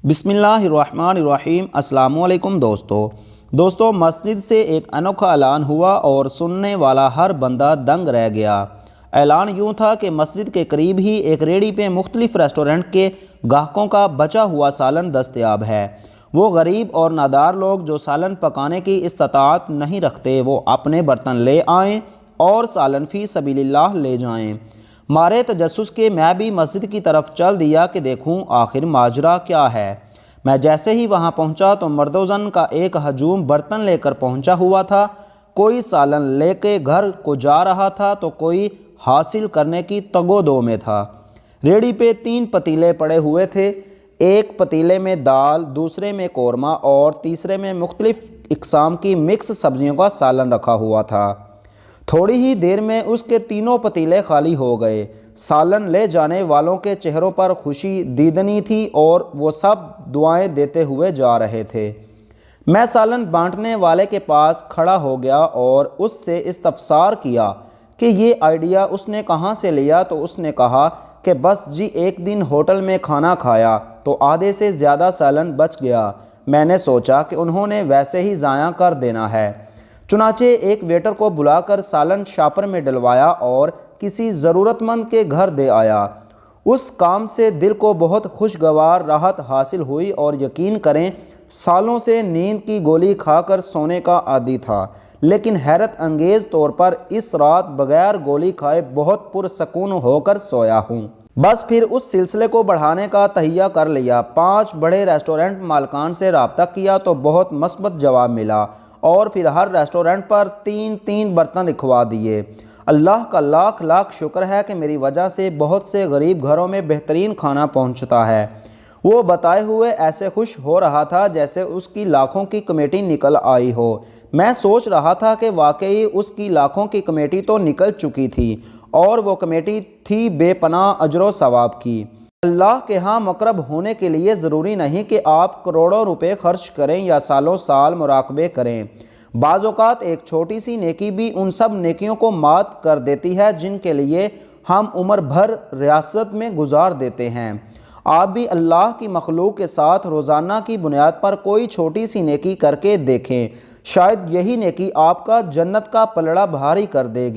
بسم اللہ الرحمن الرحیم۔ السلام علیکم دوستو مسجد سے ایک انوکھا اعلان ہوا اور سننے والا ہر بندہ دنگ رہ گیا۔ اعلان یوں تھا کہ مسجد کے قریب ہی ایک ریڑھی پہ مختلف ریسٹورنٹ کے گاہکوں کا بچا ہوا سالن دستیاب ہے۔ وہ غریب اور نادار لوگ جو سالن پکانے کی استطاعت نہیں رکھتے وہ اپنے برتن لے آئیں اور سالن فی سبیل اللہ لے جائیں۔ مارے تجسس کے میں بھی مسجد کی طرف چل دیا کہ دیکھوں آخر ماجرا کیا ہے۔ میں جیسے ہی وہاں پہنچا تو مرد و زن کا ایک ہجوم برتن لے کر پہنچا ہوا تھا۔ کوئی سالن لے کے گھر کو جا رہا تھا تو کوئی حاصل کرنے کی تگ و دو میں تھا۔ ریڑھی پہ 3 پتیلے پڑے ہوئے تھے، ایک پتیلے میں دال، دوسرے میں قورمہ اور تیسرے میں مختلف اقسام کی مکس سبزیوں کا سالن رکھا ہوا تھا۔ تھوڑی ہی دیر میں اس کے تینوں پتیلے خالی ہو گئے۔ سالن لے جانے والوں کے چہروں پر خوشی دیدنی تھی اور وہ سب دعائیں دیتے ہوئے جا رہے تھے۔ میں سالن بانٹنے والے کے پاس کھڑا ہو گیا اور اس سے استفسار کیا کہ یہ آئیڈیا اس نے کہاں سے لیا تو اس نے کہا کہ بس جی ایک دن ہوٹل میں کھانا کھایا تو آدھے سے زیادہ سالن بچ گیا۔ میں نے سوچا کہ انہوں نے ویسے ہی ضائع کر دینا ہے، چنانچہ ایک ویٹر کو بلا کر سالن شاپر میں ڈلوایا اور کسی ضرورت مند کے گھر دے آیا۔ اس کام سے دل کو بہت خوشگوار راحت حاصل ہوئی اور یقین کریں سالوں سے نیند کی گولی کھا کر سونے کا عادی تھا، لیکن حیرت انگیز طور پر اس رات بغیر گولی کھائے بہت پرسکون ہو کر سویا ہوں۔ بس پھر اس سلسلے کو بڑھانے کا تہیہ کر لیا۔ 5 بڑے ریسٹورنٹ مالکان سے رابطہ کیا تو بہت مثبت جواب ملا اور پھر ہر ریسٹورنٹ پر 3 برتن رکھوا دیے۔ اللہ کا لاکھ لاکھ شکر ہے کہ میری وجہ سے بہت سے غریب گھروں میں بہترین کھانا پہنچتا ہے۔ وہ بتائے ہوئے ایسے خوش ہو رہا تھا جیسے اس کی لاکھوں کی کمیٹی نکل آئی ہو۔ میں سوچ رہا تھا کہ واقعی اس کی لاکھوں کی کمیٹی تو نکل چکی تھی اور وہ کمیٹی تھی بے پناہ اجر و ثواب کی۔ اللہ کے ہاں مقرب ہونے کے لیے ضروری نہیں کہ آپ کروڑوں روپے خرچ کریں یا سالوں سال مراقبے کریں۔ بعض اوقات ایک چھوٹی سی نیکی بھی ان سب نیکیوں کو مات کر دیتی ہے جن کے لیے ہم عمر بھر ریاست میں گزار دیتے ہیں۔ آپ بھی اللہ کی مخلوق کے ساتھ روزانہ کی بنیاد پر کوئی چھوٹی سی نیکی کر کے دیکھیں، شاید یہی نیکی آپ کا جنت کا پلڑا بھاری کر دے گی۔